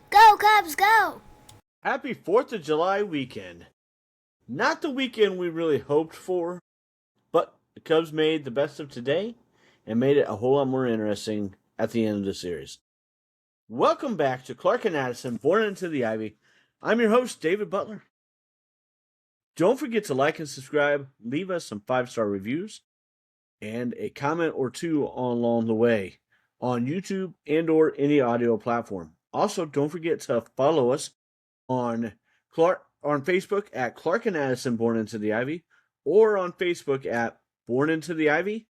Go, Cubs, go! Happy 4th of July weekend. Not the weekend we really hoped for, but the Cubs made the best of today and made it a whole lot more interesting at the end of the series. Welcome back to Clark and Addison, Born into the Ivy. I'm your host, David Butler. Don't forget to like and subscribe, leave us some 5-star reviews, and a comment or two along the way on YouTube and or any audio platform. Also, don't forget to follow us on Facebook at Clark and Addison Born into the Ivy, or on Facebook at Born into the Ivy.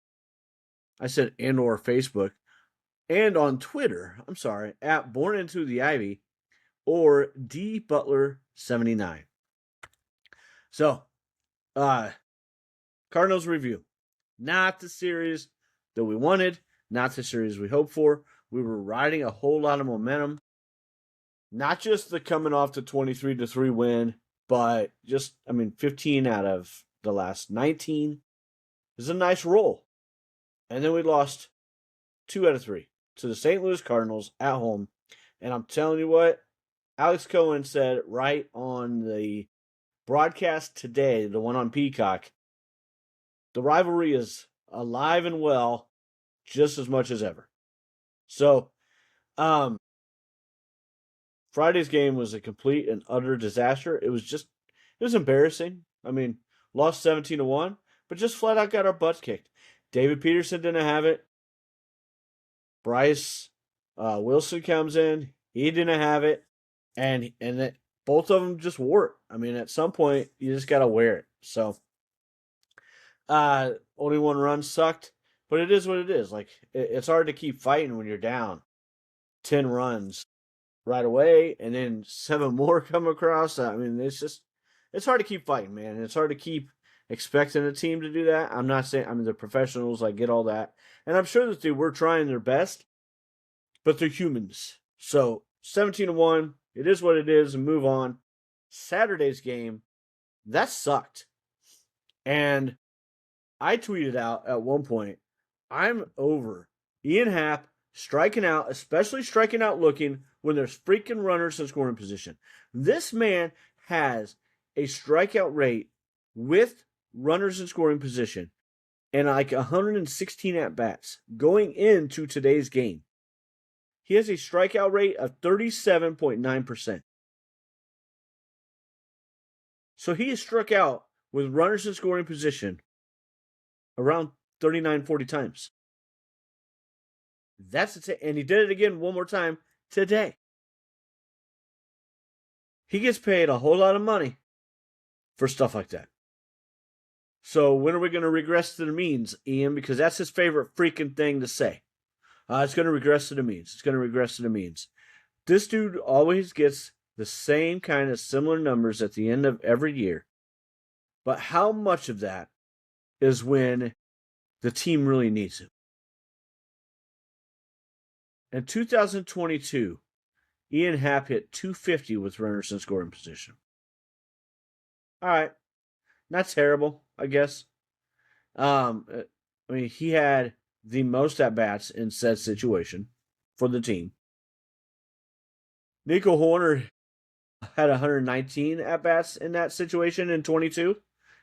I said and or Facebook, and on Twitter, at Born into the Ivy or D Butler 79. So, Cardinals review. Not the series that we wanted, not the series we hoped for. We were riding a whole lot of momentum. Not just the coming off the 23-3 win, but 15 out of the last 19 is a nice roll. And then we lost 2 out of 3 to the St. Louis Cardinals at home. And I'm telling you what, Alex Cohen said right on the broadcast today, the one on Peacock, the rivalry is alive and well just as much as ever. So, Friday's game was a complete and utter disaster. It was embarrassing. Lost 17-1, but just flat out got our butts kicked. David Peterson didn't have it. Bryce Wilson comes in. He didn't have it. And both of them just wore it. At some point, you just got to wear it. So, only one run sucked, but it is what it is. It's hard to keep fighting when you're down 10 runs right away, and then 7 more come across. It's hard to keep fighting, man. It's hard to keep expecting a team to do that. I'm not saying, they're professionals. I get all that. And I'm sure that they were trying their best, but they're humans. So 17-1, it is what it is, and move on. Saturday's game, that sucked. And I tweeted out at one point, I'm over Ian Happ striking out, especially striking out looking when there's freaking runners in scoring position. This man has a strikeout rate with runners in scoring position and 116 at-bats going into today's game. He has a strikeout rate of 37.9%. So he has struck out with runners in scoring position around 39, 40 times. And he did it again one more time today. He gets paid a whole lot of money for stuff like that. So when are we going to regress to the means, Ian? Because that's his favorite freaking thing to say. It's going to regress to the means. It's going to regress to the means. This dude always gets the same kind of similar numbers at the end of every year. But how much of that is when the team really needs him? In 2022, Ian Happ hit .250 with runners in scoring position. All right. Not terrible, I guess. He had the most at-bats in said situation for the team. Nico Horner had 119 at-bats in that situation in 22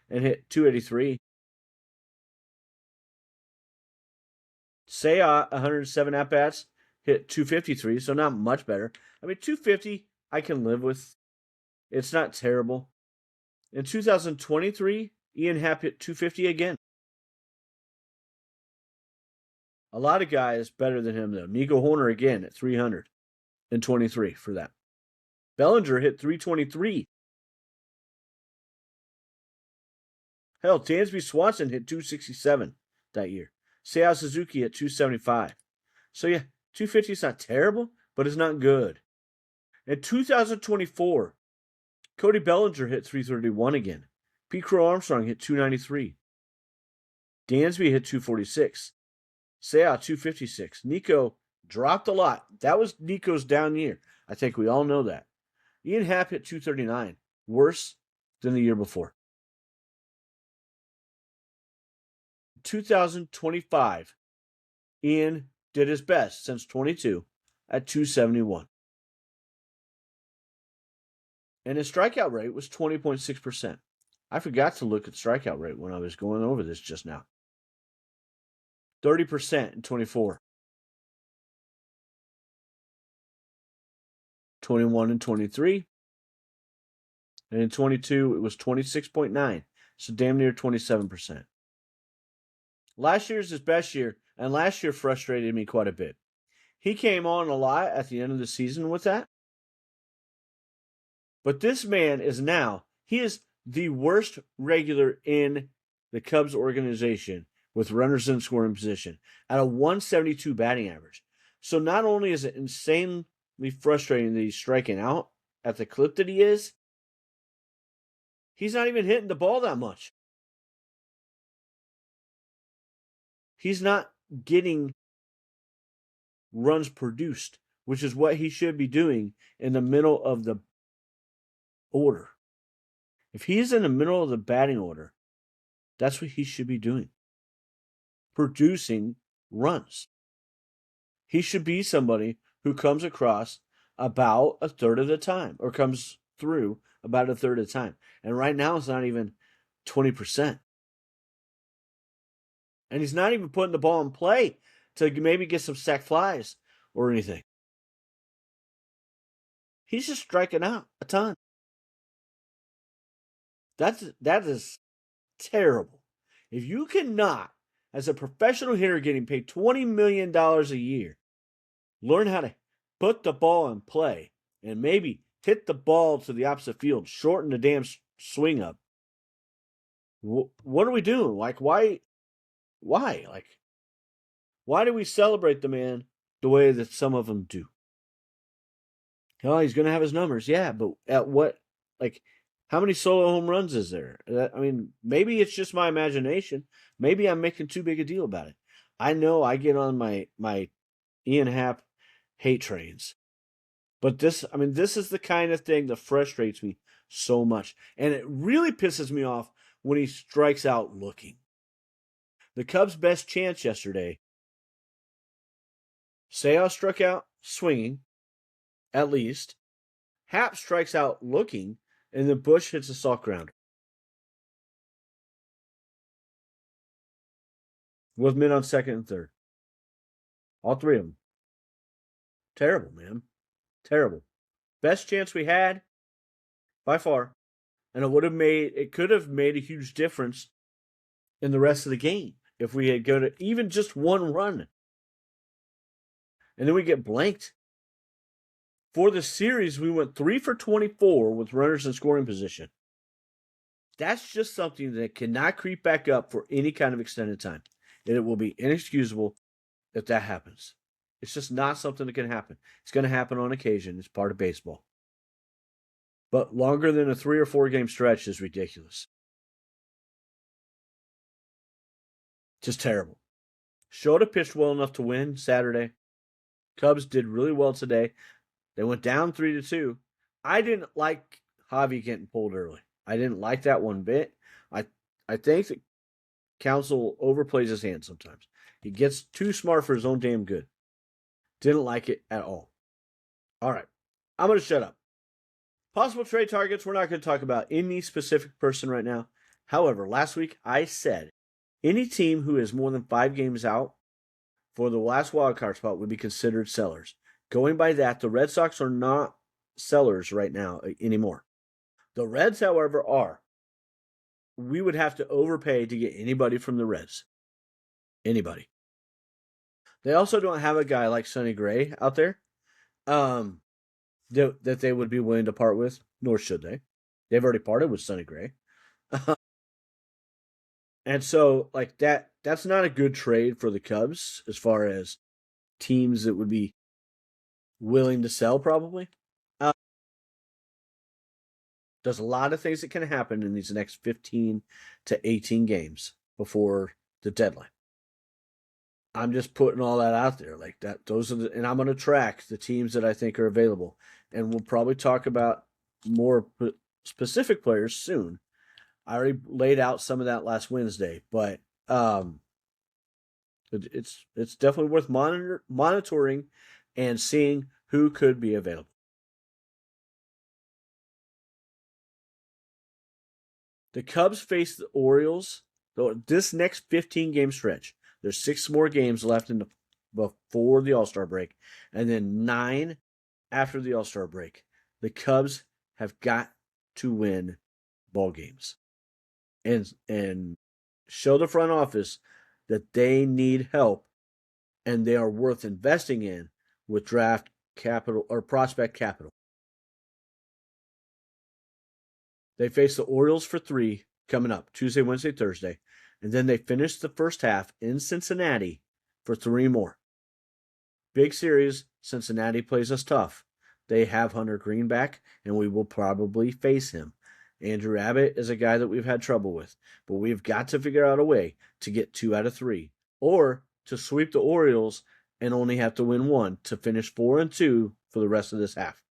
and hit .283. Seiya, 107 at-bats, hit .253, so not much better. .250 I can live with. It's not terrible. In 2023, Ian Happ hit .250 again. A lot of guys better than him, though. Nico Horner again at 323 for that. Bellinger hit .323. Hell, Dansby Swanson hit .267 that year. Seiya Suzuki at .275. So yeah, .250 is not terrible, but it's not good. In 2024, Cody Bellinger hit .331 again. Pete Crow Armstrong hit .293. Dansby hit .246. Seiya .256. Nico dropped a lot. That was Nico's down year. I think we all know that. Ian Happ hit .239. Worse than the year before. 2025, Ian did his best since 22 at .271. And his strikeout rate was 20.6%. I forgot to look at strikeout rate when I was going over this just now. 30% in 24. 21 and 23. And in 22, it was 26.9. So damn near 27%. Last year's his best year, and last year frustrated me quite a bit. He came on a lot at the end of the season with that. But this man is he is the worst regular in the Cubs organization with runners in scoring position at a 172 batting average. So not only is it insanely frustrating that he's striking out at the clip that he is, he's not even hitting the ball that much. He's not getting runs produced, which is what he should be doing in the middle of the order. If he's in the middle of the batting order, that's what he should be doing. Producing runs. He should be somebody who comes across about a third of the time, or comes through about a third of the time. And right now it's not even 20%. And he's not even putting the ball in play to maybe get some sac flies or anything. He's just striking out a ton. That is terrible. If you cannot, as a professional hitter getting paid $20 million a year, learn how to put the ball in play and maybe hit the ball to the opposite field, shorten the damn swing up, what are we doing? Like, why? Like, why do we celebrate the man the way that some of them do? Oh, he's going to have his numbers. Yeah, but at what, like, how many solo home runs is there? I mean, maybe it's just my imagination. Maybe I'm making too big a deal about it. I know I get on my Ian Happ hate trains. But this is the kind of thing that frustrates me so much. And it really pisses me off when he strikes out looking. The Cubs' best chance yesterday, Sale struck out swinging, at least. Happ strikes out looking, and then Bush hits a soft grounder. With men on second and third. All three of them. Terrible, man. Terrible. Best chance we had, by far. And it could have made a huge difference in the rest of the game if we had go to even just one run. And then we get blanked. For the series, we went 3 for 24 with runners in scoring position. That's just something that cannot creep back up for any kind of extended time. And it will be inexcusable if that happens. It's just not something that can happen. It's going to happen on occasion. It's part of baseball. But longer than a 3 or 4 game stretch is ridiculous. Just terrible. Shota pitched well enough to win Saturday. Cubs did really well today. They went down 3-2. I didn't like Javi getting pulled early. I didn't like that one bit. I think that Counsell overplays his hand sometimes. He gets too smart for his own damn good. Didn't like it at all. All right. I'm going to shut up. Possible trade targets. We're not going to talk about any specific person right now. However, last week I said any team who is more than 5 games out for the last wildcard spot would be considered sellers. Going by that, the Red Sox are not sellers right now anymore. The Reds, however, are. We would have to overpay to get anybody from the Reds. Anybody. They also don't have a guy like Sonny Gray out there that they would be willing to part with, nor should they. They've already parted with Sonny Gray. And so, like, that's not a good trade for the Cubs as far as teams that would be willing to sell, probably. There's a lot of things that can happen in these next 15 to 18 games before the deadline. I'm just putting all that out there like that. And I'm going to track the teams that I think are available. And we'll probably talk about more specific players soon. I already laid out some of that last Wednesday, but it's definitely worth monitoring and seeing who could be available. The Cubs face the Orioles. This next 15-game stretch, there's 6 more games left before the All-Star break, and then 9 after the All-Star break. The Cubs have got to win ball games and show the front office that they need help and they are worth investing in with draft capital or prospect capital. They face the Orioles for 3 coming up Tuesday, Wednesday, Thursday, and then they finish the first half in Cincinnati for 3 more. Big series. Cincinnati plays us tough. They have Hunter Green back, and we will probably face him. Andrew Abbott is a guy that we've had trouble with, but we've got to figure out a way to get 2 out of 3, or to sweep the Orioles and only have to win 1 to finish 4-2 for the rest of this half.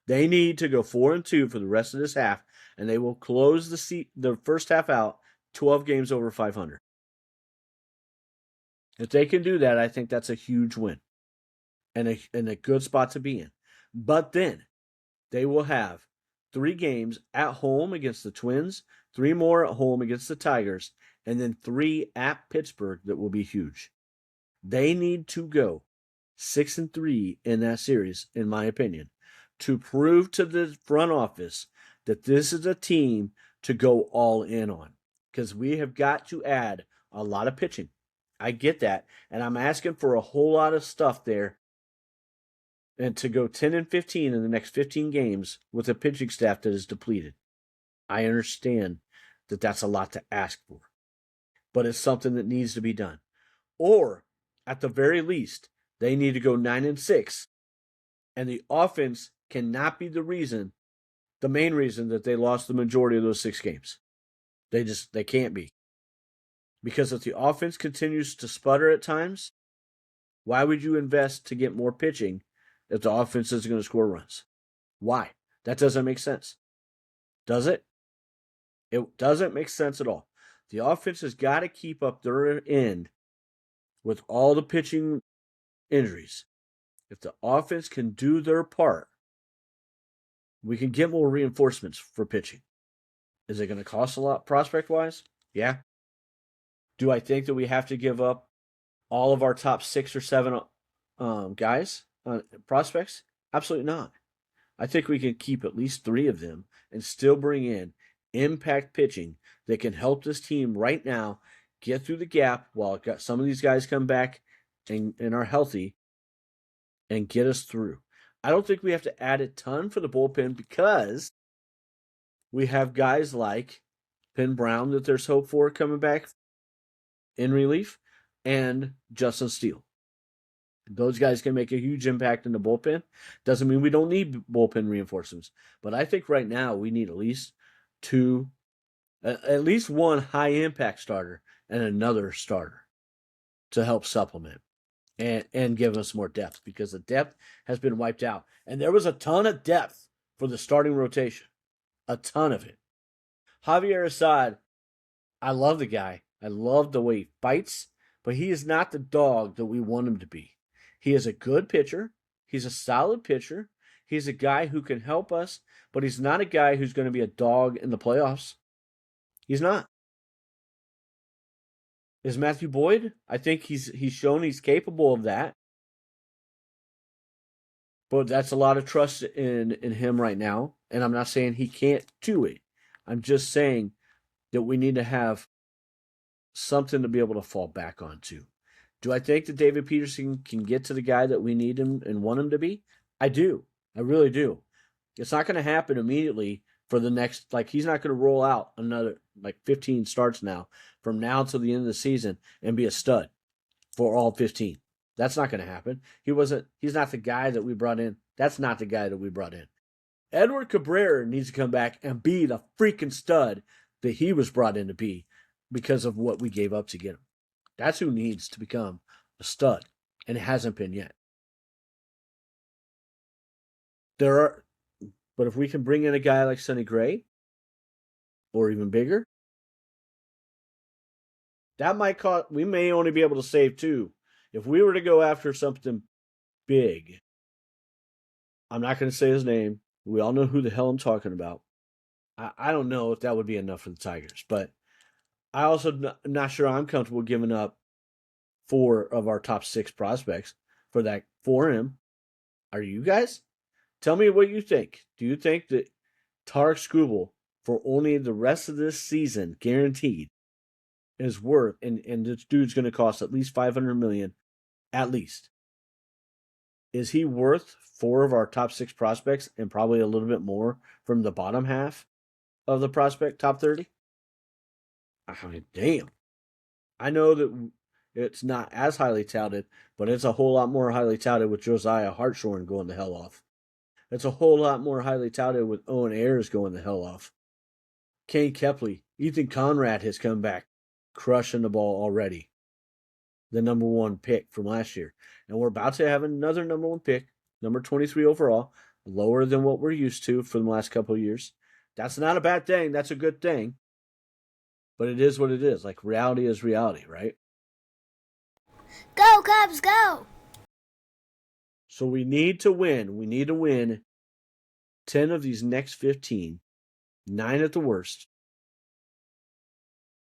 They need to go 4-2 for the rest of this half, and they will close the first half out 12 games over 500. If they can do that, I think that's a huge win and a good spot to be in. But then they will have 3 games at home against the Twins, 3 more at home against the Tigers, and then 3 at Pittsburgh that will be huge. They need to go 6-3 in that series, in my opinion, to prove to the front office that this is a team to go all in on. Because we have got to add a lot of pitching. I get that. And I'm asking for a whole lot of stuff there. And to go 10-15 in the next 15 games with a pitching staff that is depleted. I understand that that's a lot to ask for. But it's something that needs to be done. Or, at the very least, they need to go 9-6. And the offense cannot be the main reason that they lost the majority of those 6 games. They can't be. Because if the offense continues to sputter at times, why would you invest to get more pitching if the offense isn't going to score runs? Why? That doesn't make sense. Does it? It doesn't make sense at all. The offense has got to keep up their end with all the pitching injuries. If the offense can do their part, we can get more reinforcements for pitching. Is it going to cost a lot prospect-wise? Yeah. Do I think that we have to give up all of our top 6 or 7 guys, prospects? Absolutely not. I think we can keep at least 3 of them and still bring in impact pitching that can help this team right now get through the gap while some of these guys come back and are healthy and get us through. I don't think we have to add a ton for the bullpen because we have guys like Penn Brown that there's hope for coming back in relief and Justin Steele. Those guys can make a huge impact in the bullpen. Doesn't mean we don't need bullpen reinforcements. But I think right now we need at least 2, at least 1 high-impact starter and another starter to help supplement and give us more depth because the depth has been wiped out. And there was a ton of depth for the starting rotation. A ton of it. Javier Assad, I love the guy. I love the way he fights, but he is not the dog that we want him to be. He is a good pitcher. He's a solid pitcher. He's a guy who can help us, but he's not a guy who's going to be a dog in the playoffs. He's not. Is Matthew Boyd? I think he's shown he's capable of that. But that's a lot of trust in him right now. And I'm not saying he can't do it. I'm just saying that we need to have something to be able to fall back onto. Do I think that David Peterson can get to the guy that we need him and want him to be? I do. I really do. It's not going to happen immediately for the next, he's not going to roll out another, 15 starts now from now till the end of the season and be a stud for all 15. That's not going to happen. He's not the guy that we brought in. That's not the guy that we brought in. Edward Cabrera needs to come back and be the freaking stud that he was brought in to be because of what we gave up to get him. That's who needs to become a stud, and it hasn't been yet. But if we can bring in a guy like Sonny Gray, or even bigger, that might cost. We may only be able to save 2. If we were to go after something big, I'm not going to say his name. We all know who the hell I'm talking about. I don't know if that would be enough for the Tigers, but I also not sure I'm comfortable giving up 4 of our top 6 prospects for him. Are you guys? Tell me what you think. Do you think that Tarek Skubal for only the rest of this season, guaranteed, is worth and this dude's going to cost at least 500 million, at least? Is he worth 4 of our top 6 prospects and probably a little bit more from the bottom half of the prospect top 30? I mean, damn. I know that it's not as highly touted, but it's a whole lot more highly touted with Josiah Hartshorn going the hell off. It's a whole lot more highly touted with Owen Ayers going the hell off. Kane Kepley, Ethan Conrad has come back crushing the ball already. The number 1 pick from last year. And we're about to have another number 1 pick, number 23 overall, lower than what we're used to for the last couple of years. That's not a bad thing. That's a good thing. But it is what it is. Like, reality is reality, right? Go, Cubs, go! So we need to win. We need to win 10 of these next 15, 9 at the worst.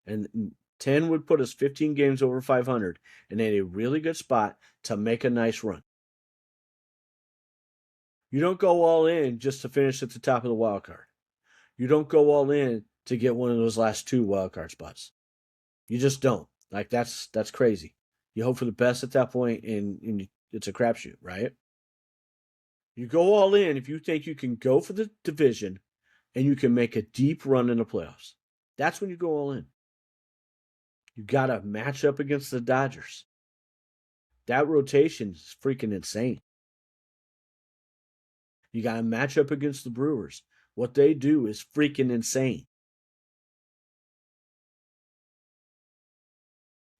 And 10 would put us 15 games over 500 and in a really good spot to make a nice run. You don't go all in just to finish at the top of the wild card. You don't go all in to get one of those last 2 wild card spots. You just don't. Like, that's crazy. You hope for the best at that point, and it's a crapshoot, right? You go all in if you think you can go for the division and you can make a deep run in the playoffs. That's when you go all in. You got to match up against the Dodgers. That rotation is freaking insane. You got to match up against the Brewers. What they do is freaking insane.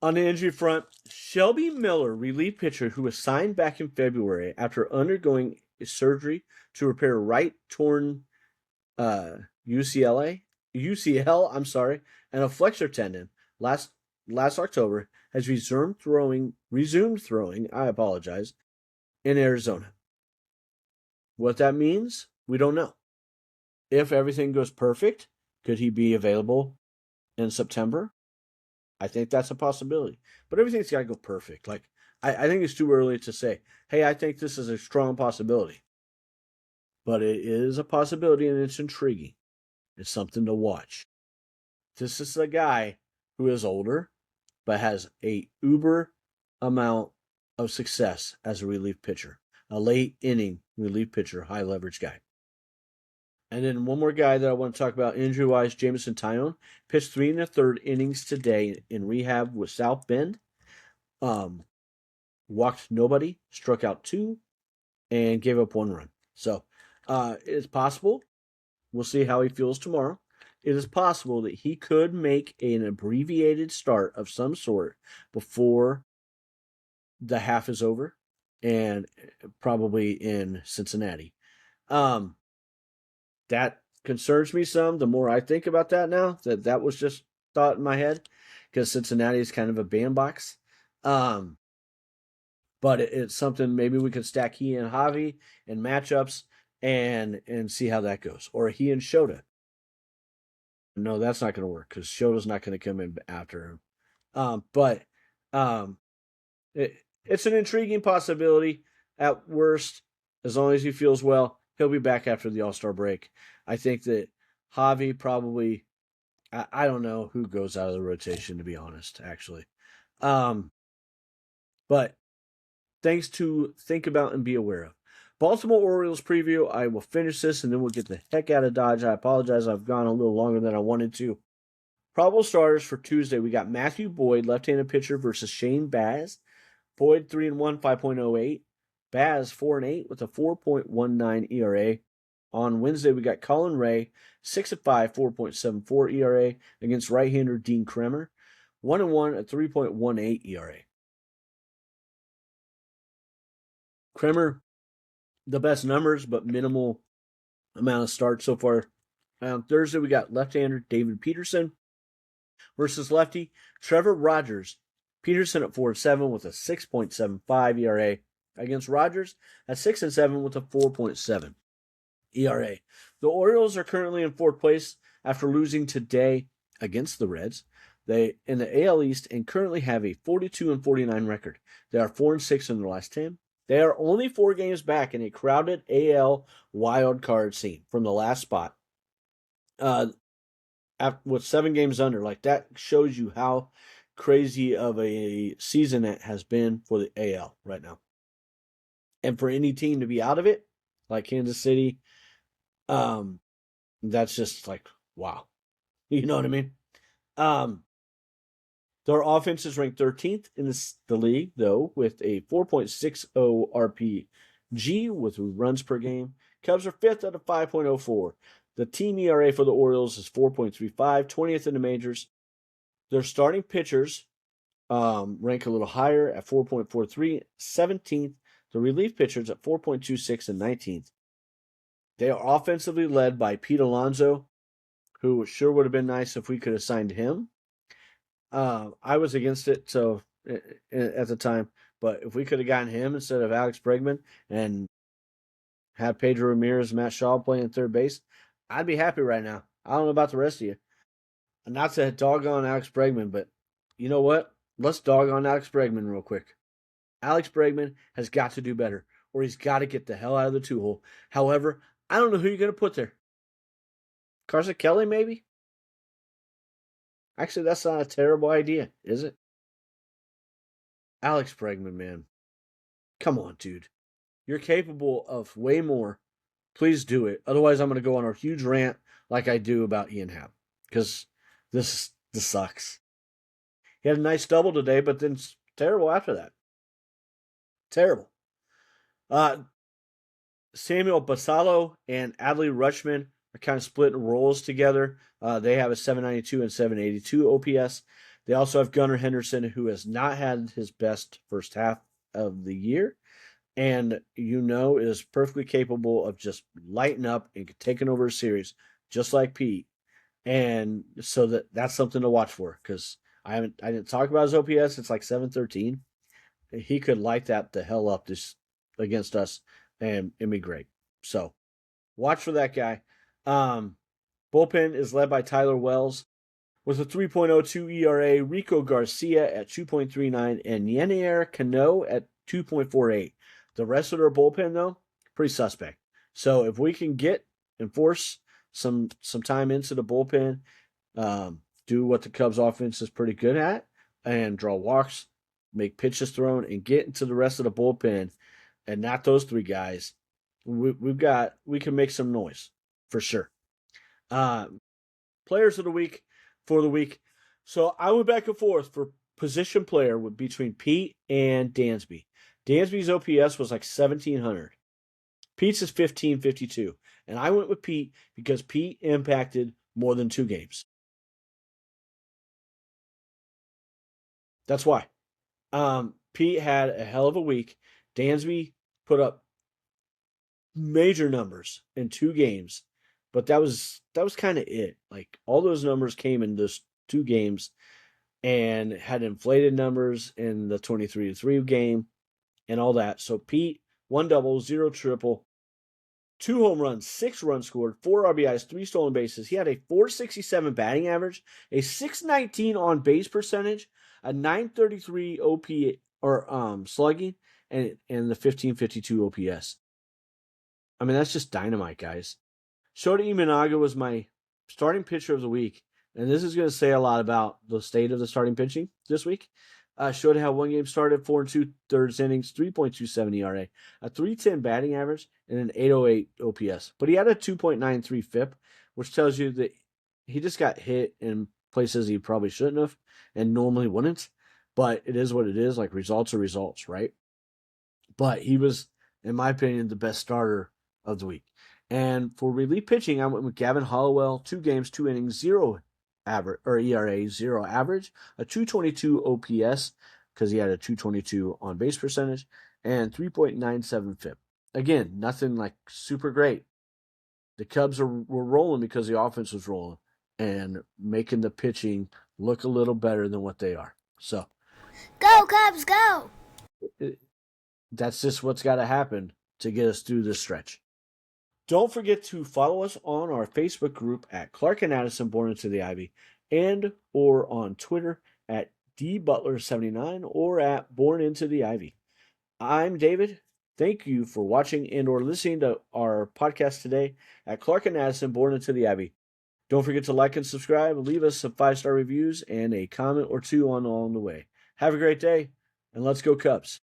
On the injury front, Shelby Miller, relief pitcher who was signed back in February after undergoing surgery to repair right torn UCL, and a flexor tendon last October, has resumed throwing, I apologize, in Arizona. What that means, we don't know. If everything goes perfect, could he be available in September? I think that's a possibility. But everything's got to go perfect. Like, I think it's too early to say, hey, I think this is a strong possibility. But it is a possibility, and it's intriguing. It's something to watch. This is a guy who is older, but has a uber amount of success as a relief pitcher. A late inning relief pitcher, high leverage guy. And then one more guy that I want to talk about injury-wise, Jameson Taillon, pitched 3 1/3 innings today in rehab with South Bend. Walked nobody, struck out 2, and gave up 1 run. So it's possible. We'll see how he feels tomorrow. It is possible that he could make an abbreviated start of some sort before the half is over, and probably in Cincinnati. That concerns me some. The more I think about that now, that was just thought in my head, because Cincinnati is kind of a bandbox. But it's something maybe we could stack he and Javi in matchups and see how that goes. Or he and Shota. No, that's not going to work because Shota's not going to come in after him. But it's an intriguing possibility. At worst, as long as he feels well, he'll be back after the All-Star break. I think that Javi probably, I don't know who goes out of the rotation, to be honest, actually. But things to think about and be aware of. Baltimore Orioles preview. I will finish this and then we'll get the heck out of Dodge. I apologize. I've gone a little longer than I wanted to. Probable starters for Tuesday. We got Matthew Boyd, left-handed pitcher, versus Shane Baz. Boyd 3-1, 5.08. Baz 4-8 with a 4.19 ERA. On Wednesday, we got Colin Ray, 6-5, 4.74 ERA against right-hander Dean Kremer. 1-1 at 3.18 ERA. Kremer, the best numbers, but minimal amount of starts so far. On Thursday, we got left-hander David Peterson versus lefty Trevor Rogers. Peterson at 4-7 with a 6.75 ERA against Rogers at 6-7 with a 4.7 ERA. The Orioles are currently in 4th place after losing today against the Reds. They in the AL East and currently have a 42-49 record. They are 4-6 in their last 10. They are only 4 games back in a crowded AL wild card scene from the last spot. With 7 games under, like that shows you how crazy of a season it has been for the AL right now. And for any team to be out of it, like Kansas City, that's just like wow. You know what I mean? Their offense is ranked 13th in the league, though, with a 4.60 RPG with runs per game. Cubs are 5th at a 5.04. The team ERA for the Orioles is 4.35, 20th in the majors. Their starting pitchers rank a little higher at 4.43, 17th. The relief pitchers at 4.26 and 19th. They are offensively led by Pete Alonso, who sure would have been nice if we could have signed him. I was against it so at the time, but if we could have gotten him instead of Alex Bregman and had Pedro Ramirez, Matt Shaw playing third base, I'd be happy right now. I don't know about the rest of you. Not to dog on Alex Bregman, but you know what? Let's dog on Alex Bregman real quick. Alex Bregman has got to do better, or he's got to get the hell out of the 2-hole. However, I don't know who you're going to put there. Carson Kelly, maybe? Actually, that's not a terrible idea, is it? Alex Bregman, man. Come on, dude. You're capable of way more. Please do it. Otherwise, I'm going to go on a huge rant like I do about Ian Happ. Because this sucks. He had a nice double today, but then it's terrible after that. Terrible. Samuel Basallo and Adley Rutschman are kind of splitting roles together. They have a 792 and 782 OPS. They also have Gunnar Henderson, who has not had his best first half of the year, and is perfectly capable of just lighting up and taking over a series, just like Pete. And so that's something to watch for, because I didn't talk about his OPS. It's like 713. He could light that the hell up this against us, and it'd be great. So watch for that guy. Bullpen is led by Tyler Wells with a 3.02 ERA, Rico Garcia at 2.39, and Yennier Cano at 2.48. The rest of their bullpen, though, pretty suspect. So if we can get and force some time into the bullpen, do what the Cubs offense is pretty good at, and draw walks, make pitches thrown, and get into the rest of the bullpen, and not those 3 guys, we can make some noise for sure. Players of the week for the week. So I went back and forth for position player between Pete and Dansby. Dansby's OPS was like 1,700. Pete's is 1,552. And I went with Pete because Pete impacted more than 2 games. That's why. Pete had a hell of a week. Dansby put up major numbers in 2 games, but that was kind of it. Like all those numbers came in those 2 games, and had inflated numbers in the 23-3 game and all that. So Pete, 1 double, 0 triple, 2 home runs, 6 runs scored, 4 RBIs, 3 stolen bases. He had a 467 batting average, a 619 on base percentage, a 933 OP or slugging, and the 1552 OPS. I mean, that's just dynamite, guys. Shota Imanaga was my starting pitcher of the week, and this is going to say a lot about the state of the starting pitching this week. Shota had 1 game started, 4 2/3 innings, 3.27 ERA, a 310 batting average, and an 808 OPS. But he had a 2.93 FIP, which tells you that he just got hit in places he probably shouldn't have and normally wouldn't. But it is what it is. Like, results are results, right? But he was, in my opinion, the best starter of the week. And for relief pitching, I went with Gavin Hollowell, 2 games, 2 innings, 0 average or ERA, 0 average, a 222 OPS because he had a 222 on base percentage, and 3.97 FIP. Again, nothing like super great. The Cubs were rolling because the offense was rolling and making the pitching look a little better than what they are. So, go Cubs, go! That's just what's got to happen to get us through this stretch. Don't forget to follow us on our Facebook group at Clark and Addison Born into the Ivy, and or on Twitter at dbutler79 or at Born into the Ivy. I'm David. Thank you for watching and or listening to our podcast today at Clark and Addison Born into the Ivy. Don't forget to like and subscribe, leave us some 5-star reviews and a comment or two along the way. Have a great day, and let's go Cubs.